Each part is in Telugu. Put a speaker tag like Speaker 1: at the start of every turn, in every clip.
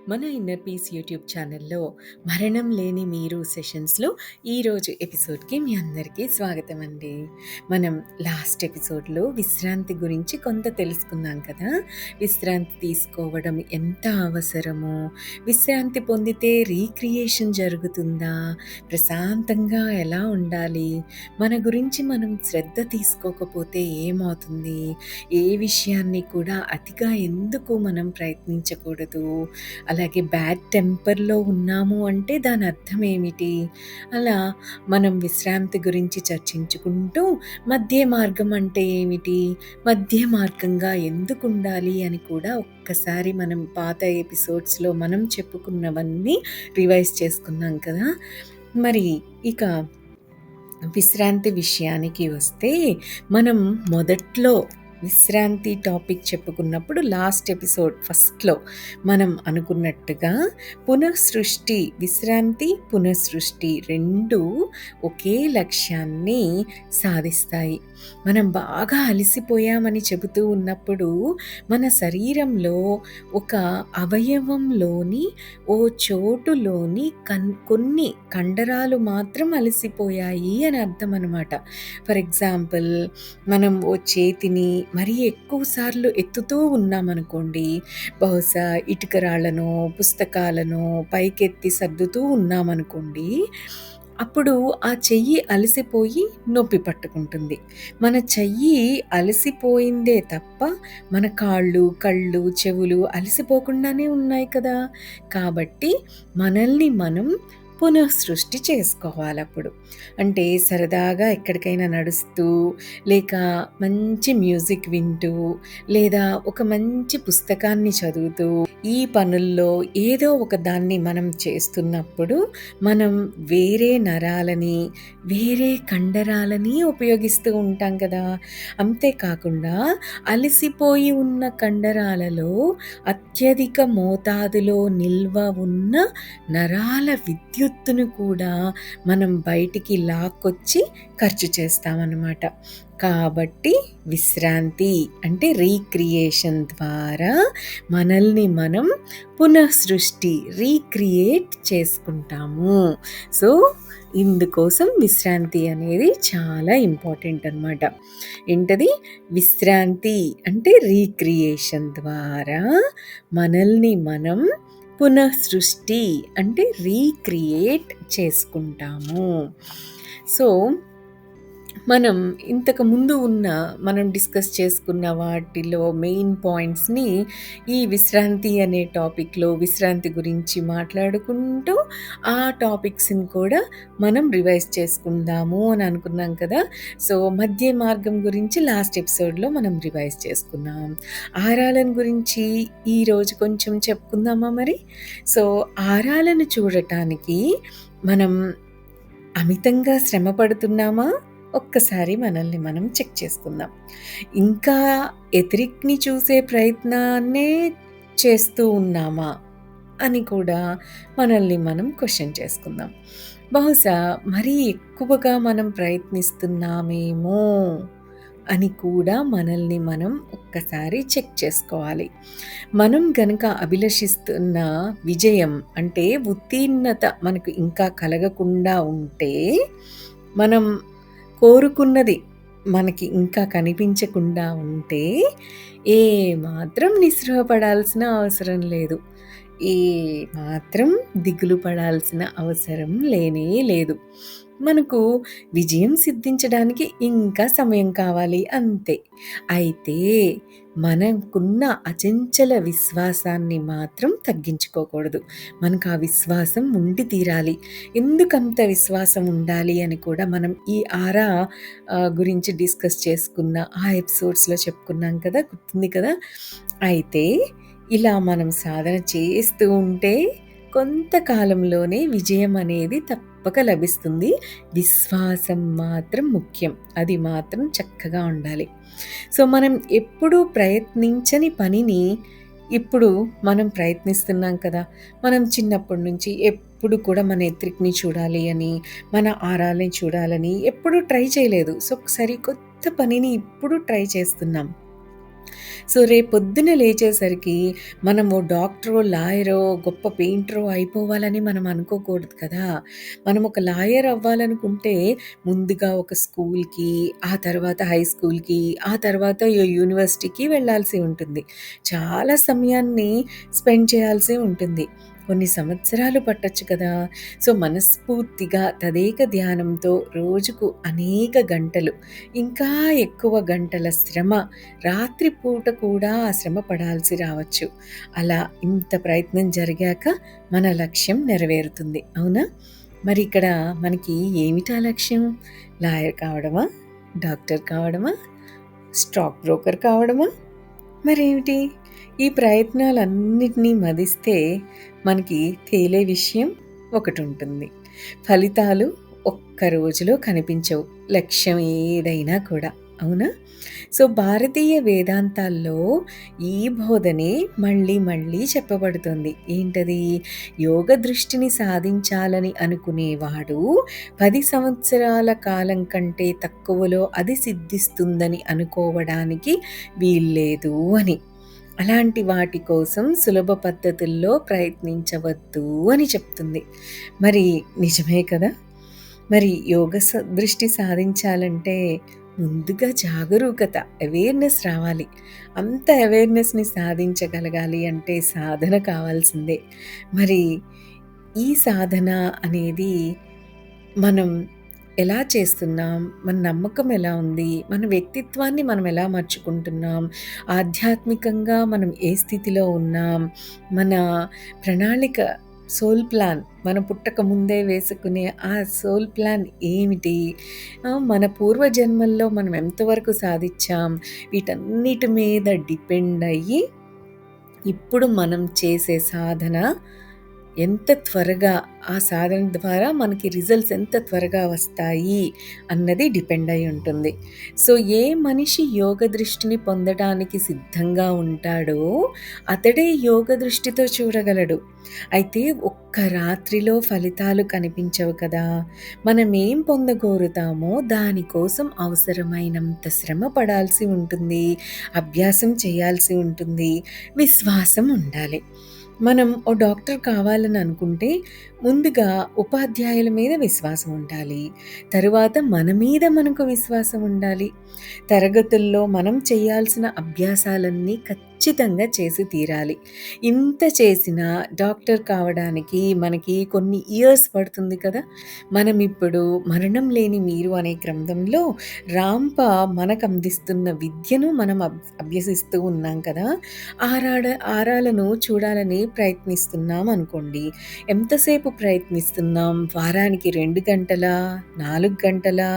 Speaker 1: మన ఇన్నర్ పీస్ యూట్యూబ్ ఛానల్లో మరణం లేని మీరు సెషన్స్లో ఈరోజు ఎపిసోడ్కి మీ అందరికీ స్వాగతం అండి. మనం లాస్ట్ ఎపిసోడ్లో విశ్రాంతి గురించి కొంత తెలుసుకున్నాం కదా. విశ్రాంతి తీసుకోవడం ఎంత అవసరమో, విశ్రాంతి పొందితే రీక్రియేషన్ జరుగుతుందా, ప్రశాంతంగా ఎలా ఉండాలి, మన గురించి మనం శ్రద్ధ తీసుకోకపోతే ఏమవుతుంది, ఏ విషయాన్ని కూడా అతిగా ఎందుకు మనం ప్రయత్నించకూడదు, అలాగే బ్యాడ్ టెంపర్‌లో ఉన్నాము అంటే దాని అర్థం ఏమిటి? అలా మనం విశ్రాంతి గురించి చర్చించుకుంటూ మధ్య మార్గం అంటే ఏమిటి? మధ్య మార్గంగా ఎందుకుండాలి అని కూడా ఒక్కసారి మనం పాత ఎపిసోడ్స్‌లో మనం చెప్పుకున్నవన్నీ రివైజ్ చేసుకున్నాం కదా! మరి ఇక విశ్రాంతి విషయానికి వస్తే మనం మొదట్లో విశ్రాంతి టాపిక్ చెప్పుకున్నప్పుడు లాస్ట్ ఎపిసోడ్ ఫస్ట్‌లో మనం అనుకున్నట్టుగా పునఃసృష్టి, విశ్రాంతి, పునఃసృష్టి 2 ఒకే లక్ష్యాన్ని సాధిస్తాయి. మనం బాగా అలసిపోయామని చెబుతూ ఉన్నప్పుడు మన శరీరంలో ఒక అవయవంలోని ఓ చోటులోని కొన్ని కండరాలు మాత్రం అలసిపోయాయి అని అర్థం అనమాట. ఫర్ ఎగ్జాంపుల్, మనం ఓ చేతిని మరీ ఎక్కువ సార్లు ఎత్తుతూ ఉన్నామనుకోండి, బహుశా ఇటుక రాళ్ళనో పుస్తకాలనో పైకెత్తి సర్దుతూ ఉన్నామనుకోండి, అప్పుడు ఆ చెయ్యి అలసిపోయి నొప్పి పట్టుకుంటుంది. మన చెయ్యి అలసిపోయిందే తప్ప మన కాళ్ళు, కళ్ళు, చెవులు అలసిపోకుండానే ఉన్నాయి కదా. కాబట్టి మనల్ని మనం పునఃసృష్టి చేసుకోవాలప్పుడు. అంటే సరదాగా ఎక్కడికైనా నడుస్తూ, లేక మంచి మ్యూజిక్ వింటూ, లేదా ఒక మంచి పుస్తకాన్ని చదువుతూ, ఈ పనుల్లో ఏదో ఒక దాన్ని మనం చేస్తున్నప్పుడు మనం వేరే నరాలని, వేరే కండరాలని ఉపయోగిస్తూ ఉంటాం కదా. అంతేకాకుండా అలసిపోయి ఉన్న కండరాలలో అత్యధిక మోతాదులో నిల్వ ఉన్న నరాల విద్యుత్తును కూడా మనం బయటికి లాక్కొచ్చి ఖర్చు చేస్తామన్నమాట. కాబట్టి విశ్రాంతి అంటే రీక్రియేషన్ ద్వారా మనల్ని మనం పునఃసృష్టి, రీక్రియేట్ చేసుకుంటాము. సో ఇందుకోసం విశ్రాంతి అనేది చాలా ఇంపార్టెంట్ అన్నమాట. ఏంటది? విశ్రాంతి అంటే రీక్రియేషన్ ద్వారా మనల్ని మనం పునఃసృష్టి అంటే రీక్రియేట్ చేసుకుంటాము. సో మనం ఇంతకు ముందు మనం డిస్కస్ చేసుకున్న వాటిలో మెయిన్ పాయింట్స్ని ఈ విశ్రాంతి అనే టాపిక్లో విశ్రాంతి గురించి మాట్లాడుకుంటూ ఆ టాపిక్స్ని కూడా మనం రివైజ్ చేసుకుందాము అని అనుకున్నాం కదా. సో మధ్య మార్గం గురించి లాస్ట్ ఎపిసోడ్లో మనం రివైజ్ చేసుకున్నాం. ఆరాలను గురించి ఈరోజు కొంచెం చెప్పుకుందామా మరి. సో ఆరాలను చూడటానికి మనం అమితంగా శ్రమ పడుతున్నామా? ఒక్కసారి మనల్ని మనం చెక్ చేసుకుందాం. ఇంకా ఎదురిని చూసే ప్రయత్నాన్నే చేస్తూ ఉన్నామా అని కూడా మనల్ని మనం క్వశ్చన్ చేసుకుందాం. బహుశా మరీ ఎక్కువగా మనం ప్రయత్నిస్తున్నామేమో అని కూడా మనల్ని మనం ఒక్కసారి చెక్ చేసుకోవాలి. మనం గనక అభిలషిస్తున్న విజయం అంటే ఉత్తీర్ణత మనకు ఇంకా కలగకుండా ఉంటే, మనం కోరుకున్నది మనకి ఇంకా కనిపించకుండా ఉంటే ఏమాత్రం నిస్పృహపడాల్సిన అవసరం లేదు. ఏమాత్రం దిగులు పడాల్సిన అవసరం లేనే లేదు. మనకు విజయం సిద్ధించడానికి ఇంకా సమయం కావాలి అంతే. అయితే మనకున్న అచంచల విశ్వాసాన్ని మాత్రం తగ్గించుకోకూడదు. మనకు ఆ విశ్వాసం ఉండి తీరాలి. ఎందుకంత విశ్వాసం ఉండాలి అని కూడా మనం ఈ ఆరా గురించి డిస్కస్ చేసుకున్న ఆ ఎపిసోడ్స్‌లో చెప్పుకున్నాం కదా, గుర్తుంది కదా. అయితే ఇలా మనం సాధన చేస్తూ ఉంటే కొంతకాలంలోనే విజయం అనేది తప్పక లభిస్తుంది. విశ్వాసం మాత్రం ముఖ్యం. అది మాత్రం చక్కగా ఉండాలి. సో మనం ఎప్పుడూ ప్రయత్నించని పనిని ఇప్పుడు మనం ప్రయత్నిస్తున్నాం కదా. మనం చిన్నప్పటి నుంచి ఎప్పుడు కూడా మన ఎత్రిక్ని చూడాలి అని, మన ఆరాల్ని చూడాలని ఎప్పుడూ ట్రై చేయలేదు. సో ఒకసారి కొత్త పనిని ఇప్పుడు ట్రై చేస్తున్నాం. సో, రేపొద్దున లేచేసరికి మనము డాక్టరో, లాయరో, గొప్ప పెయింటరో అయిపోవాలని మనం అనుకోకూడదు కదా! మనం ఒక లాయర్ అవ్వాలనుకుంటే ముందుగా ఒక స్కూల్‌కి, ఆ తర్వాత హై స్కూల్‌కి, ఆ తర్వాత యూనివర్సిటీకి వెళ్ళాల్సి ఉంటుంది. చాలా సమయాన్ని స్పెండ్ చేయాల్సి ఉంటుంది. కొన్ని సంవత్సరాలు పట్టొచ్చు కదా! సో, మనస్ఫూర్తిగా తదేక ధ్యానంతో రోజుకు అనేక గంటలు, ఇంకా ఎక్కువ గంటల శ్రమ, రాత్రి పూట కూడా ఆ శ్రమ పడాల్సి రావచ్చు. అలా ఇంత ప్రయత్నం జరిగాక మన లక్ష్యం నెరవేరుతుంది. అవునా? మరి ఇక్కడ మనకి ఏమిటా లక్ష్యం? లాయర్ కావడమా? డాక్టర్ కావడమా? స్టాక్ బ్రోకర్ కావడమా? మరేమిటి? ఈ ప్రయత్నాలన్నిటినీ మదిస్తే మనకి తేలే విషయం ఒకటుంటుంది. ఫలితాలు ఒక్క రోజులో కనిపించవు. లక్ష్యం ఏదైనా కూడా. అవునా? సో, భారతీయ వేదాంతాల్లో ఈ బోధనే మళ్ళీ మళ్ళీ చెప్పబడుతుంది. ఏంటది? యోగ దృష్టిని సాధించాలని అనుకునేవాడు 10 సంవత్సరాల కాలం కంటే తక్కువలో అది సిద్ధిస్తుందని అనుకోవడానికి వీల్లేదు అని. అలాంటి వాటి కోసం సులభ పద్ధతుల్లో ప్రయత్నించవద్దు అని చెప్తుంది. మరి నిజమే కదా! మరి యోగ దృష్టి సాధించాలంటే ముందుగా జాగరూకత, అవేర్‌నెస్ రావాలి. అంత అవేర్‌నెస్‌ని సాధించగలగాలి అంటే సాధన కావాల్సిందే. మరి ఈ సాధన అనేది మనం ఎలా చేస్తున్నాం? మన నమ్మకం ఎలా ఉంది? మన వ్యక్తిత్వాన్ని మనం ఎలా మలుచుకుంటున్నాం? ఆధ్యాత్మికంగా మనం ఏ స్థితిలో ఉన్నాం? మన ప్రణాళిక, సోల్ ప్లాన్, మనం పుట్టక ముందే వేసుకునే ఆ సోల్ ప్లాన్ ఏమిటి? మన పూర్వజన్మల్లో మనం ఎంతవరకు సాధిచ్చాం? వీటన్నిటి మీద డిపెండ్ అయ్యి ఇప్పుడు మనం చేసే సాధన ఎంత త్వరగా, ఆ సాధన ద్వారా మనకి రిజల్ట్స్ ఎంత త్వరగా వస్తాయి అన్నది డిపెండ్ అయి ఉంటుంది. సో, ఏ మనిషి యోగ దృష్టిని పొందడానికి సిద్ధంగా ఉంటాడో అతడే యోగ దృష్టితో చూడగలడు. అయితే ఒక్క రాత్రిలో ఫలితాలు కనిపించవు కదా! మనమేం పొందగోరుతామో దానికోసం అవసరమైనంత శ్రమ పడాల్సి ఉంటుంది. అభ్యాసం చేయాల్సి ఉంటుంది. విశ్వాసం ఉండాలి. మనం ఓ డాక్టర్ కావాలని అనుకుంటే ముందుగా ఉపాధ్యాయుల మీద విశ్వాసం ఉండాలి. తరువాత మన మీద మనకు విశ్వాసం ఉండాలి. తరగతుల్లో మనం చేయాల్సిన అభ్యాసాలన్నీ ఖచ్చితంగా చేసి తీరాలి. ఇంత చేసినా డాక్టర్ కావడానికి మనకి కొన్ని ఇయర్స్ పడుతుంది కదా! మనం ఇప్పుడు 'మరణం లేని మీరు' అనే గ్రంథంలో రాంప మనకు అందిస్తున్న విద్యను మనం అభ్యసిస్తూ ఉన్నాం కదా! ఆరాలను చూడాలని ప్రయత్నిస్తున్నాం అనుకోండి. ఎంతసేపు ప్రయత్నిస్తున్నాం? వారానికి 2 గంటలా? 4 గంటలా?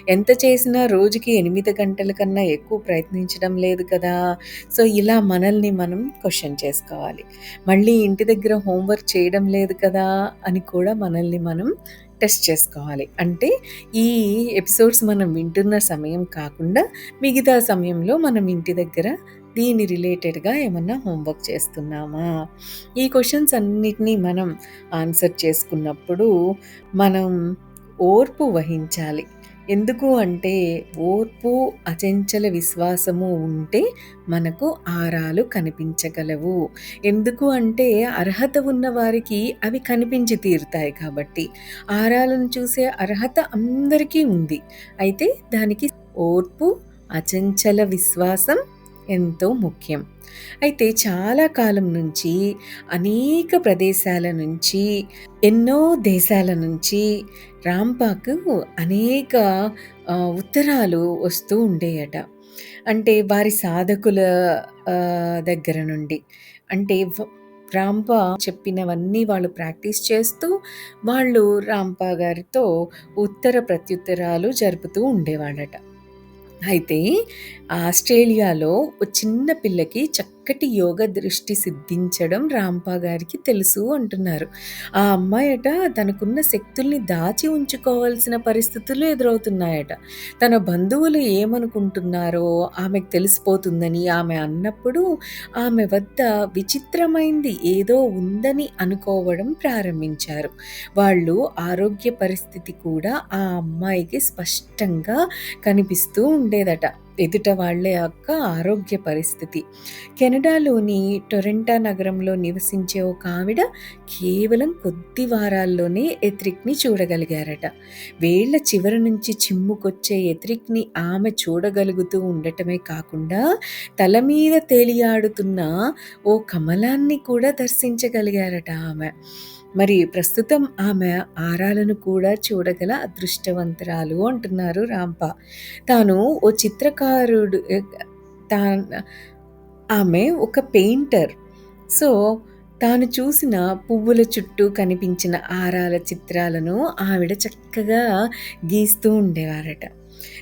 Speaker 1: ఎంత చేసినా రోజుకి 8 గంటల కన్నా ఎక్కువ ప్రయత్నించడం లేదు కదా! సో, ఇలా మనల్ని మనం క్వెషన్ చేసుకోవాలి. మళ్ళీ ఇంటి దగ్గర హోంవర్క్ చేయడం లేదు కదా! అని కూడా మనల్ని మనం టెస్ట్ చేసుకోవాలి. అంటే ఈ ఎపిసోడ్స్ మనం వింటున్న సమయం కాకుండా మిగతా సమయంలో మనం ఇంటి దగ్గర దీని రిలేటెడ్‌గా ఏమన్నా హోంవర్క్ చేస్తున్నామా? ఈ క్వెషన్స్ అన్నిటిని మనం ఆన్సర్ చేసుకున్నప్పుడు మనం ఓర్పు వహించాలి. ఎందుకు అంటే ఓర్పు, అచంచల విశ్వాసము ఉంటే మనకు ఆరాలు కనిపించగలవు. ఎందుకు అంటే అర్హత ఉన్న వారికి అవి కనిపించి తీరుతాయి కాబట్టి. ఆరాలను చూసే అర్హత అందరికీ ఉంది. అయితే దానికి ఓర్పు, అచంచల విశ్వాసం ఎంతో ముఖ్యం. అయితే చాలా కాలం నుంచి అనేక ప్రదేశాల నుంచి, ఎన్నో దేశాల నుంచి రాంపాకు అనేక ఉత్తరాలు వస్తూ ఉండేయట. అంటే వారి సాధకుల దగ్గర నుండి. అంటే రాంప చెప్పినవన్నీ వాళ్ళు ప్రాక్టీస్ చేస్తూ, వాళ్ళు రాంప గారితో ఉత్తర ప్రత్యుత్తరాలు జరుపుతూ ఉండేవాడట. అయితే ఆస్ట్రేలియాలో ఓ చిన్న పిల్లకి చక్కటి యోగ దృష్టి సిద్ధించడం రాంప గారికి తెలుసు అంటున్నారు. ఆ అమ్మాయట తనకున్న శక్తుల్ని దాచి ఉంచుకోవాల్సిన పరిస్థితులు ఎదురవుతున్నాయట. తన బంధువులు ఏమనుకుంటున్నారో ఆమెకు తెలిసిపోతుందని ఆమె అన్నప్పుడు ఆమె వద్ద విచిత్రమైంది ఏదో ఉందని అనుకోవడం ప్రారంభించారు. వాళ్ళు ఆరోగ్య పరిస్థితి కూడా ఆ అమ్మాయికి స్పష్టంగా కనిపిస్తూ ఉండేదట. ఎదుట వాళ్ళ యొక్క ఆరోగ్య పరిస్థితి. కెనడాలోని టొరంటో నగరంలో నివసించే ఒక ఆవిడ కేవలం కొద్ది వారాల్లోనే ఎథ్రిక్‌ని చూడగలిగారట. వేళ్ళ చివరి నుంచి చిమ్ముకొచ్చే ఎథ్రిక్‌ని ఆమె చూడగలుగుతూ ఉండటమే కాకుండా, తల మీద తేలియాడుతున్న ఓ కమలాన్ని కూడా దర్శించగలిగారట ఆమె. మరి ప్రస్తుతం ఆమె ఆరాలను కూడా చూడగల అదృష్టవంతురాలు అంటున్నారు రాంప. తాను ఓ చిత్రకారుడు తాన్ ఆమె ఒక పెయింటర్. సో, తాను చూసిన పువ్వుల చుట్టూ కనిపించిన ఆరాల చిత్రాలను ఆవిడ చక్కగా గీస్తూ ఉండేవారట.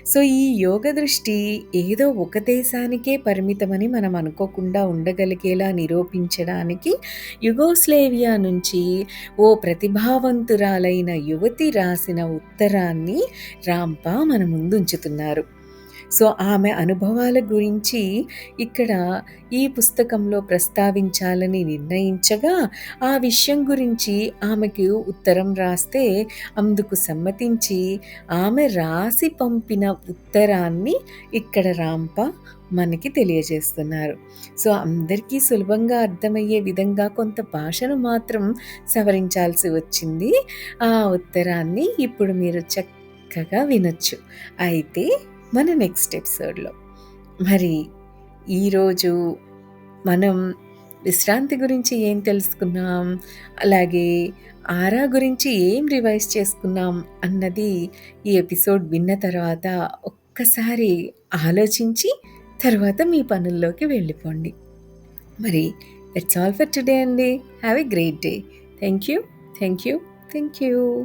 Speaker 1: సో, ఈ యోగ దృష్టి ఏదో ఒక దేశానికే పరిమితమని మనం అనుకోకుండా ఉండగలిగేలా నిరూపించడానికి యుగోస్లేవియా నుంచి ఓ ప్రతిభావంతురాలైన యువతి రాసిన ఉత్తరాన్ని రాంప మన ముందుంచుతున్నారు. సో, ఆమె అనుభవాల గురించి ఇక్కడ ఈ పుస్తకంలో ప్రస్తావించాలని నిర్ణయించగా, ఆ విషయం గురించి ఆమెకు ఉత్తరం రాస్తే అందుకు సమ్మతించి, ఆమె రాసి పంపిన ఉత్తరాన్ని ఇక్కడ రాంప మనకి తెలియజేస్తున్నారు. సో, అందరికీ సులభంగా అర్థమయ్యే విధంగా కొంత భాషను మాత్రం సవరించాల్సి వచ్చింది. ఆ ఉత్తరాన్ని ఇప్పుడు మీరు చక్కగా వినొచ్చు. అయితే మన నెక్స్ట్ ఎపిసోడ్‌లో. మరి ఈరోజు మనం విశ్రాంతి గురించి ఏం తెలుసుకున్నాం? అలాగే ఆరా గురించి ఏం రివైజ్ చేసుకున్నాం అన్నది ఈ ఎపిసోడ్ విన్న తర్వాత ఒక్కసారి ఆలోచించి తర్వాత మీ పనుల్లోకి వెళ్ళిపోండి. మరి దట్స్ ఆల్ ఫర్ టుడే అండి. Have a great day. Thank you. Thank you. Thank you.